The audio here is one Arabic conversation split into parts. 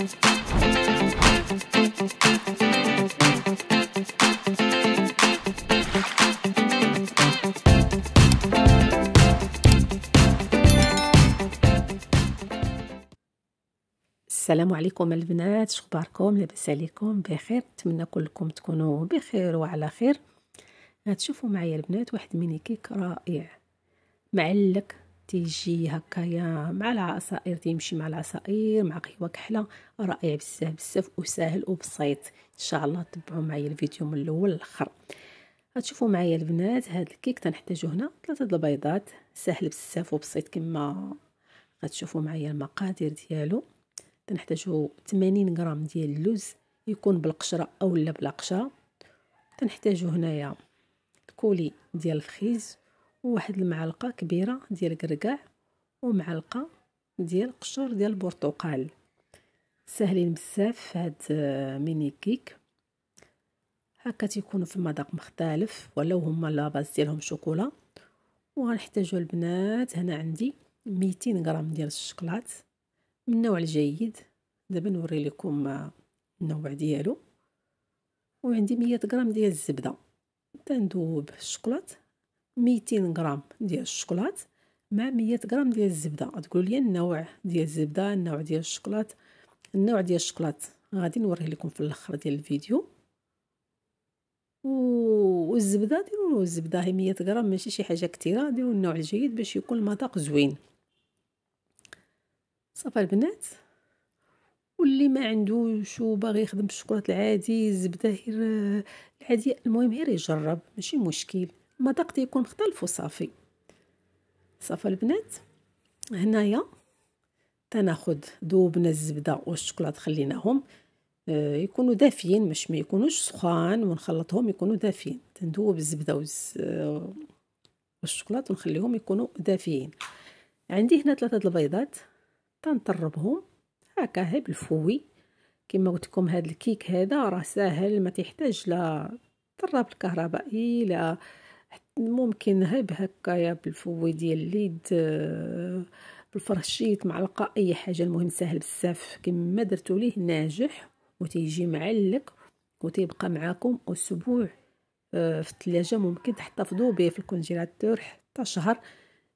السلام عليكم البنات، شخباركم؟ لاباس عليكم؟ بخير؟ نتمنى كلكم تكونوا بخير وعلى خير. غتشوفوا معايا البنات واحد ميني كيك رائع معلك، تيجي هكايا مع العصائر، تيمشي مع العصائر مع قهوه كحله، رائع بزاف بزاف وسهل وبسيط. ان شاء الله تبعوا معايا الفيديو من الاول للاخر. غتشوفوا معايا البنات هذا الكيك تنحتاجو هنا 3 البيضات، سهل بزاف وبسيط كما غتشوفوا معايا المقادير ديالو. تنحتاجو 80 غرام ديال اللوز، يكون بالقشره اولا بلا قشره. تنحتاجو هنايا كولي ديال الفخيز، وواحد المعلقه كبيره ديال الكركاع، ومعلقه ديال قشور ديال البرتقال. ساهلين بزاف هاد ميني كيك، هكا تيكونوا في مذاق مختلف ولو هما لاباس ديالهم شوكولا. وغنحتاجو البنات هنا عندي 200 غرام ديال الشوكولات من النوع الجيد، دابا نوري لكم النوع ديالو. وعندي 100 غرام ديال الزبده، تندوب الشوكولات 200 غرام ديال الشوكولات مع 100 غرام ديال الزبده. تقولوا لي النوع ديال الزبده، النوع ديال الشوكولات. النوع ديال الشوكولات غادي نوريه لكم في الاخر ديال الفيديو. والزبده ديروا الزبده هي 100 غرام، ماشي شي حاجه كثيره، ديروا النوع الجيد باش يكون المذاق زوين. صافي البنات، واللي ما عندوش وباغي يخدم بالشوكولات العادي، الزبده غير العاديه، المهم غير يجرب، ماشي مشكل، المذاق تيكون مختلف وصافي. صافي البنات، هنايا تناخد ذوبنا الزبده والشوكولات، خليناهم يكونوا دافيين، مش ما يكونوش سخان، ونخلطهم يكونوا دافيين. تندوب الزبده والشوكولات ونخليهم يكونوا دافيين. عندي هنا 3 البيضات، تنطربهم هكا هي بالفوي. كما قلت لكم هذا الكيك هذا راه ساهل، ما تحتاج لا طراب الكهربائي، لا ممكن هي هكايا بالفوي ديال اليد، بالفرشيط، معلقه، اي حاجه، المهم ساهل بزاف. كما درتو ليه ناجح وتيجي معلك وتيبقى معاكم اسبوع في الثلاجه، ممكن تحتفظوا به في الكونجيلاتور حتى شهر،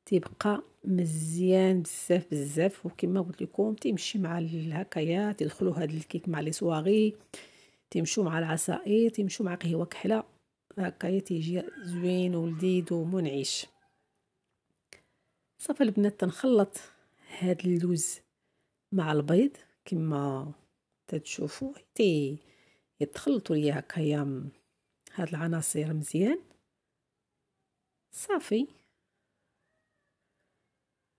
تيبقى مزيان بزاف بزاف. وكما قلت لكم تيمشي مع هكايا، تدخلوا هذا الكيك مع لي صواغي، تيمشوا مع العصائر، تيمشوا مع قهوه كحله، هكايا تيجي زوين ولذيذ ومنعش. صافي البنات، تنخلط هاد اللوز مع البيض كما تتشوفوا، يتخلطوا لي هكايا هاد العناصر مزيان. صافي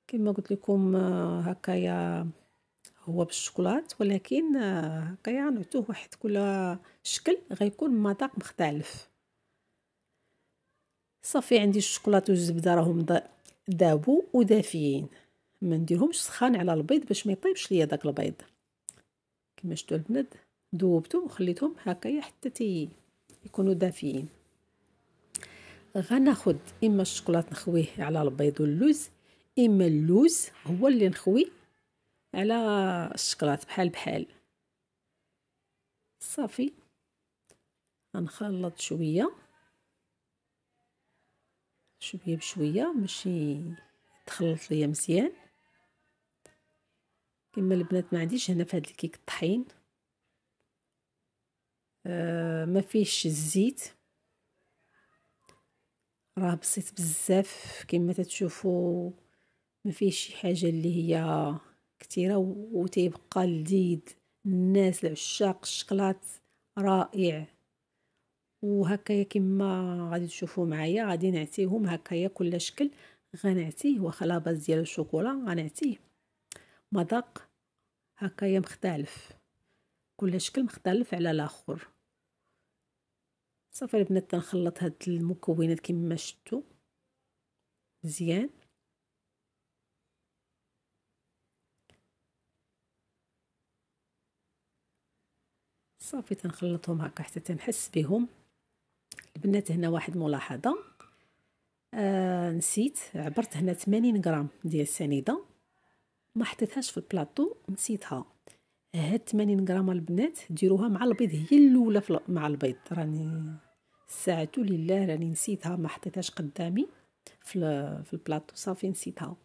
كما قلت لكم هكايا هو بالشوكولات، ولكن هكايا نعطوه واحد كل شكل غيكون مذاق مختلف. صافي عندي الشوكولات والزبده راهم دابوا ودافيين، ما نديرهمش سخان على البيض باش ما يطيبش ليا داك البيض. كما شفتوا البنات ذوبتهم وخليتهم هكايا حتى يكونوا دافيين. غناخد اما الشوكولات نخويه على البيض واللوز، اما اللوز هو اللي نخويه على الشوكولات بحال بحال. صافي غنخلط شويه بشويه باش يتخلط ليا مزيان. كما البنات ما عنديش هنا في هذا الكيك الطحين، ما فيش الزيت، راه بسيط بزاف كما تتشوفوا، ما فيش شي حاجه اللي هي كثيره، وتيبقى لذيذ. الناس العشاق الشوكولات رائع. وهكايا كما غادي تشوفوا معايا، غادي نعطيهم هكايا كل شكل، غنعطيه واخا لاباس ديال الشوكولا، غنعطيه مذاق هكايا مختلف، كل شكل مختلف على الاخر. صافي البنات، تنخلط هاد المكونات كما شفتوا مزيان. صافي تنخلطهم هكا حتى تنحس بهم. البنات هنا واحد ملاحظه، نسيت، عبرت هنا 80 غرام ديال السنيده، ما حطيتهاش في البلاطو، نسيتها. هاد 80 غرام البنات ديروها مع البيض، هي الاولى مع البيض. راني الساعه لله راني نسيتها، ما حطيتهاش قدامي في البلاطو، صافي نسيتها.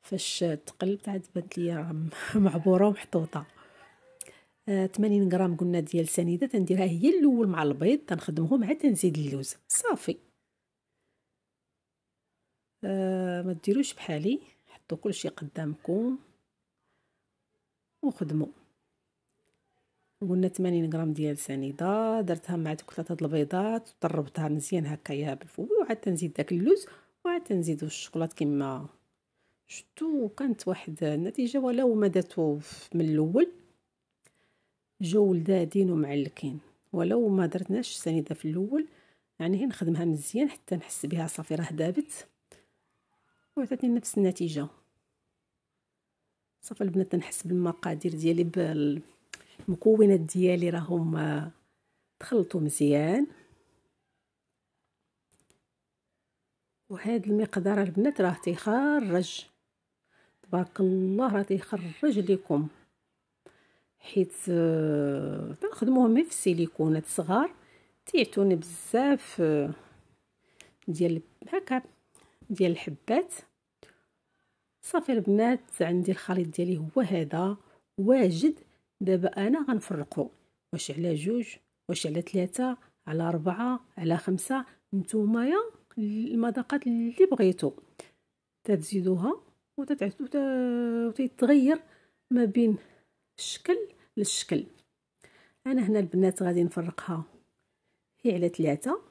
فاش تقلبت عاد بانت لي معبوره ومحطوطه. 80 غرام قلنا ديال سنيده تنديرها هي الاول مع البيض، تنخدمهم عاد تنزيد اللوز صافي. ما ديروش بحالي، حطوا كلشي قدامكم وخدموا. قلنا 80 غرام ديال سنيده، درتها مع دوك 3 البيضات وطربتها مزيان هكايا بالفوي، وعاد تنزيد داك اللوز وعاد تنزيدو الشوكولات كما شفتوا. كانت واحد النتيجه ولو ما درتو من الاول، جو لذاذين ومعلكين. ولو ما درتناش سنيده في الاول، يعني نخدمها مزيان حتى نحس بها صافي راه دابت وعطاتني نفس النتيجه. صافي البنات نحس بالمقادير ديالي، بالمكونات ديالي راهم تخلطوا مزيان. وهذا المقدار البنات راه تيخرج تبارك الله، راه تيخرج لكم، حيت تنخدموهم في السيليكونات صغار تيعطوني بزاف ديال هكا ديال الحبات. صافي البنات عندي الخليط ديالي هو هذا واجد. دابا انا غنفرقو، واش على 2 واش على 3 على 4 على 5، نتوما يا المذاقات اللي بغيتو تزيدوها وتتعطوا وتتغير ما بين الشكل للشكل. انا هنا البنات غادي نفرقها هي على 3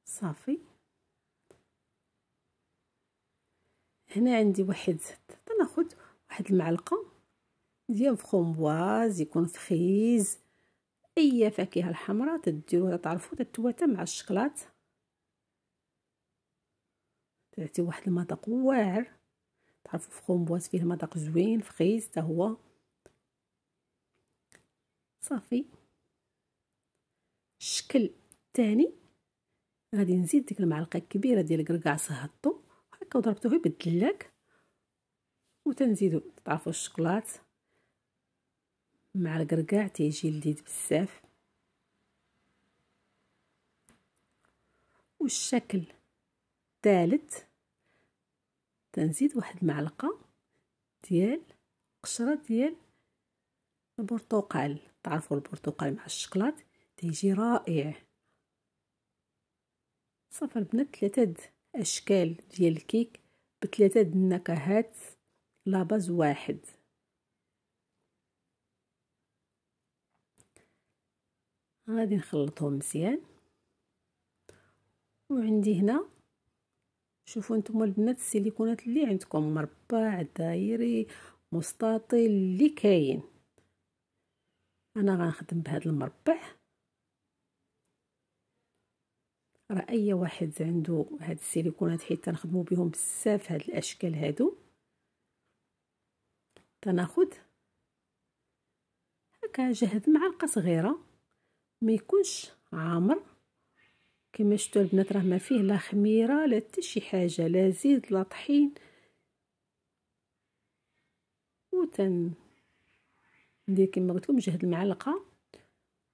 صافي. هنا عندي واحد، تناخذ واحد المعلقه ديال فخومبواز، يكون فخيز، اي فاكهه الحمراء تديروها تعرفوا تتواتى مع الشكلاط، تعطي واحد المذاق واعر. تعرفوا فخومبواز فيه مذاق زوين، فخيز حتى هو. صافي الشكل الثاني غادي نزيد ديك المعلقه الكبيره ديال الكركاع صهدتو هكا وضربتو غير بالدلاك، وتنزيدو تعرفوا الشكلاط مع الكركاع تيجي لذيذ بزاف. والشكل الثالث تنزيد واحد المعلقه ديال قشره ديال البرتقال، تعرفوا البرتقال مع الشكلاط تيجي رائع. صافي البنات 3 اشكال ديال الكيك ب3 النكهات لاباز واحد. غادي نخلطهم مزيان. وعندي هنا شوفوا نتوما البنات السيليكونات اللي عندكم، مربع دايري مستطيل اللي كاين. انا غنخدم بهذا المربع، راه اي واحد عنده هاد السيليكونات حيت تنخدموا بهم بزاف هاد الاشكال هادو. تناخذ هكا جهد معلقه صغيره، ما يكونش عامر كما شفتوا البنات، راه ما فيه لا خميره لا حتى شي حاجه، لا زيت لا طحين. ندير كما قلت لكم جهد المعلقه.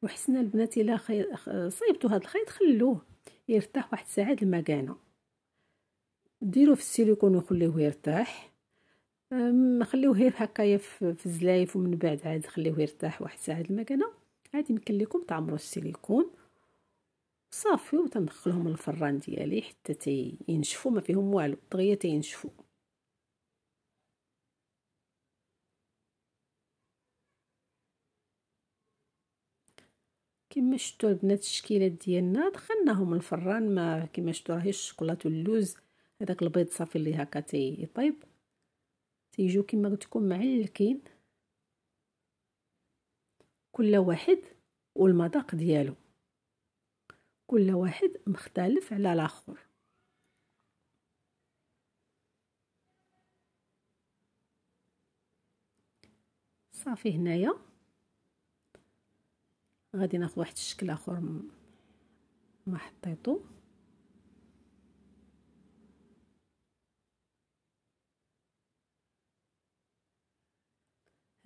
وحسنا البنات الا صايبتوا هذا الخيط خلوه يرتاح واحد ساعه المكانه، ديروه في السيليكون وخليوه يرتاح. خليوه غير هكايا في الزلايف، ومن بعد عاد خليوه يرتاح واحد ساعه المكانه. عاد يمكن لكم تعمروا السيليكون صافي، وتندخلهم الفران ديالي حتى ينشفوا، ما فيهم والو دغيا تينشفوا. كما شفتوا البنات الشكيلات ديالنا دخلناهم الفران، ما كما شفتوا راهي الشوكولاط واللوز هذاك البيض صافي اللي هكا تيطيب، تيجيو كما قلت لكم معلكين، كل واحد والمذاق ديالو، كل واحد مختلف على الاخر. صافي هنايا غادي ناخذ واحد الشكل اخر ما حطيتو.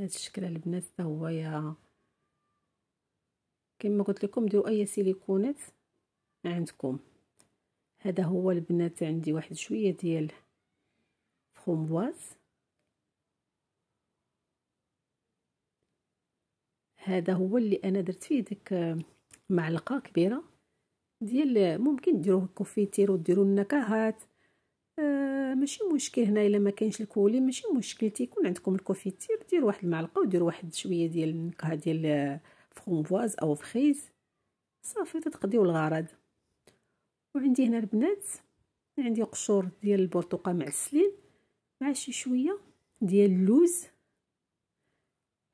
هذا الشكل البنات حتى هو يا كما قلت لكم ديروا اي سيليكونات عندكم. هذا هو البنات عندي واحد شويه ديال فرومبواز، هذا هو اللي انا درت فيه ديك معلقه كبيره ديال، ممكن ديروه كوفيتير وديروا النكهات، ماشي مشكل. هنا الا ما كاينش الكولي ماشي مشكل، تيكون عندكم الكوفيتير ديروا واحد المعلقه وديروا واحد شويه ديال النكهه ديال فرومبواز او فريز صافي تقضيو الغرض. وعندي هنا البنات عندي قشور ديال البرتقال معسلين مع شي شويه ديال اللوز،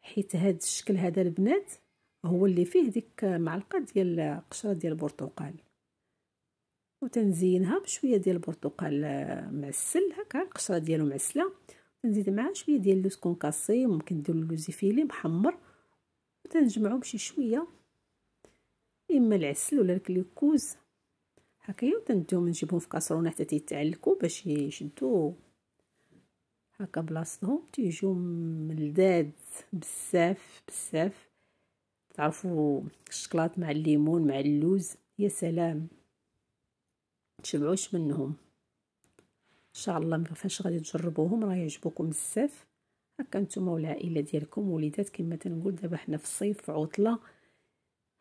حيت هذا الشكل هذا البنات هو اللي فيه ديك معلقه ديال قشره ديال البرتقال، وتنزينها بشويه ديال البرتقال معسل هكا القشره ديالو معسله، نزيد معها شويه ديال اللوز كونكاسي، ممكن نديروا اللوز فيلي محمر، وتنجمعوا بشي شويه اما العسل ولا الكليكوز هكايا، وتنديهم نجيبهم في كاسرونه حتى تيتعلكوا باش يشدوا هكا بلاصتهم، تيجيو ملذاذ بزاف بزاف. تعرفوا الشكلاط مع الليمون مع اللوز يا سلام، تشبعوش منهم ان شاء الله. فاش غادي تجربوهم راه يعجبوكم بزاف. هكا نتوما والعائله ديالكم وليدات كما تنقول، دابا حنا في الصيف في عطله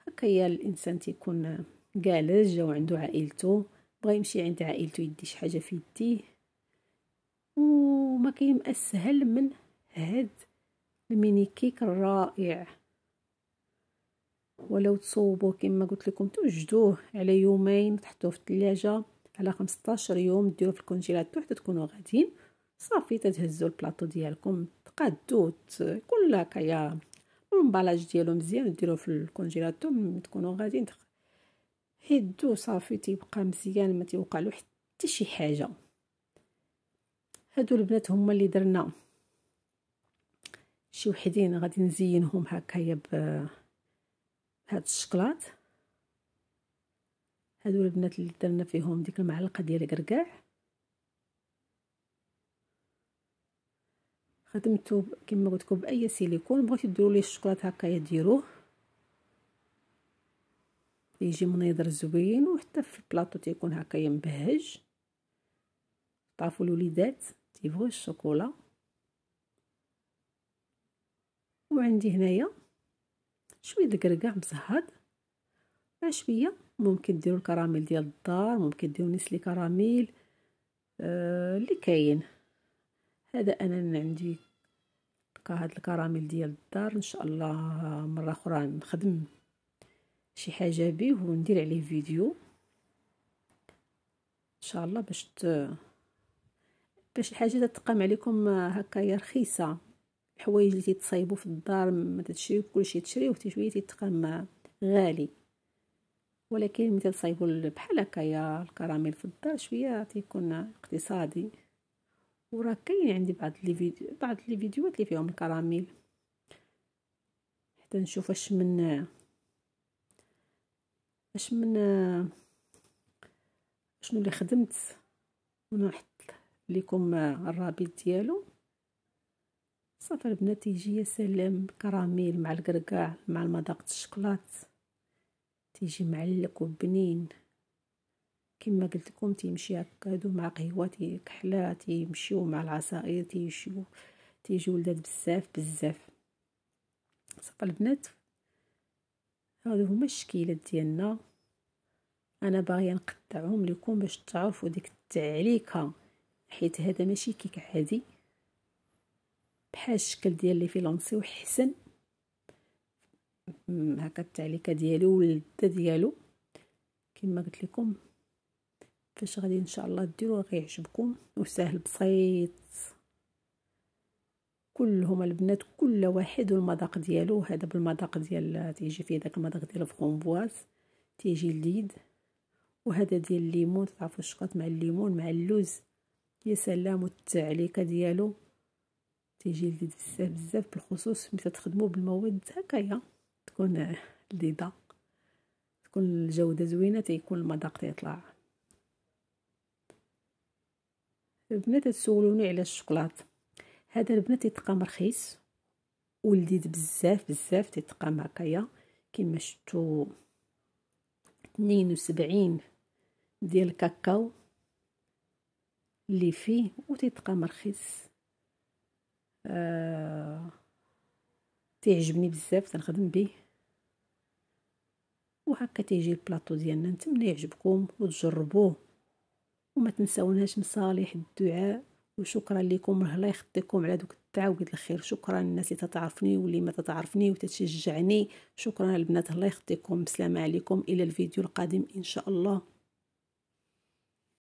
هكايا الانسان تيكون جالس جا وعنده عائلته، بغا يمشي عند عائلته يدي شي حاجه في يديه، وما كاين اسهل من هاد الميني كيك الرائع. ولو تصوبوه كما قلت لكم توجدوه على يومين تحطوه في الثلاجه على 15 يوم، ديروه في الكونجيلاتور حتى تكونوا غاديين صافي تتهزوا البلاطو ديالكم تقادوه كل هكايا المبالاج ديالو مزيان، ديروه في الكونجيلاتور تكونوا غاديين هدو صافي تيبقى مزيان ما تيوقع له حتى شي حاجه. هادو البنات هما اللي درنا شي وحدين غادي نزينهم هكايا بهاد الشكلاط. هادو البنات اللي درنا فيهم ديك المعلقه ديال الكركاع، خدمتو كما قلت لكم باي سيليكون. بغيتو ديروا ليه الشكلاط هكايا ديروه يجي منيضر زوين، وحتى في البلاطو تيكون هكايا مبهج. تعرفوا الوليدات تيبغيو الشوكولا. وعندي هنايا شويه د الكركاع مزهد مع شويه، ممكن ديروا الكراميل ديال الدار، ممكن ديروا نسلي كراميل اللي كاين. هذا انا عندي هاد الكراميل ديال الدار، ان شاء الله مره اخرى نخدم شي حاجه به وندير عليه فيديو ان شاء الله باش الحاجه تتقام عليكم هكايا رخيصه. الحوايج اللي تيتصايبوا في الدار ما تشريو كلشي تشريوه حتى شويه تيتقام غالي، ولكن ملي تصايبوا بحال هكايا الكراميل في الدار شويه تيكون اقتصادي. وراه كاين عندي بعض لي فيديوهات اللي فيهم الكراميل حتى نشوف اش من شنو اللي خدمت، ونحط لكم الرابط ديالو. صافي البنات تيجي يا سلام كراميل مع الكركاع مع المذاق الشكلاط، تيجي معلك وبنين كما قلت لكم. تيمشي هكا مع قهوه كحله، تيمشيو مع العصائر، تيجيو لذاذ بزاف بزاف. صافي البنات هادو هما الشكيلات ديالنا، انا باغيه نقطعهم لكم باش تعرفوا ديك التعليكه، حيت هذا ماشي كيك عادي بحال الشكل ديال اللي في لونسي وحسن هكا التعليكه ديالو واللذه ديالو كما قلت لكم. فاش غادي ان شاء الله ديروه غيعجبكم وسهل بسيط. كلهم البنات كل واحد والمذاق ديالو. هذا بالمذاق ديال تيجي فيه داك المذاق ديال الفرomboise تيجي لذيذ، وهذا ديال الليمون تعرفوا الشكلاط مع الليمون مع اللوز يا سلام، والتعليكه ديالو تيجي لذيذ بزاف بزاف، بالخصوص ملي تخدموا بالمواد هكايا تكون لذيذه، تكون الجوده زوينه، تيكون المذاق تيطلع. البنات تسولوني على الشكلاط، هذا البنات يتقام رخيص ولذيذ بزاف بزاف. تيتقام هكايا كما شفتوا 72 ديال الكاكاو اللي فيه، وتيتقام رخيص. تيعجبني بزاف تنخدم به. وهكا تيجي البلاطو ديالنا. نتمنى يعجبكم وتجربوه، وما تنساوناش مصالح الدعاء. وشكرا لكم، الله يخطيكم على دوك الدعاء وقد الخير. شكرا للناس اللي تتعرفني واللي ما تتعرفني وتتشجعني. شكرا البنات، الله يخطيكم. بسلامة عليكم، الى الفيديو القادم ان شاء الله.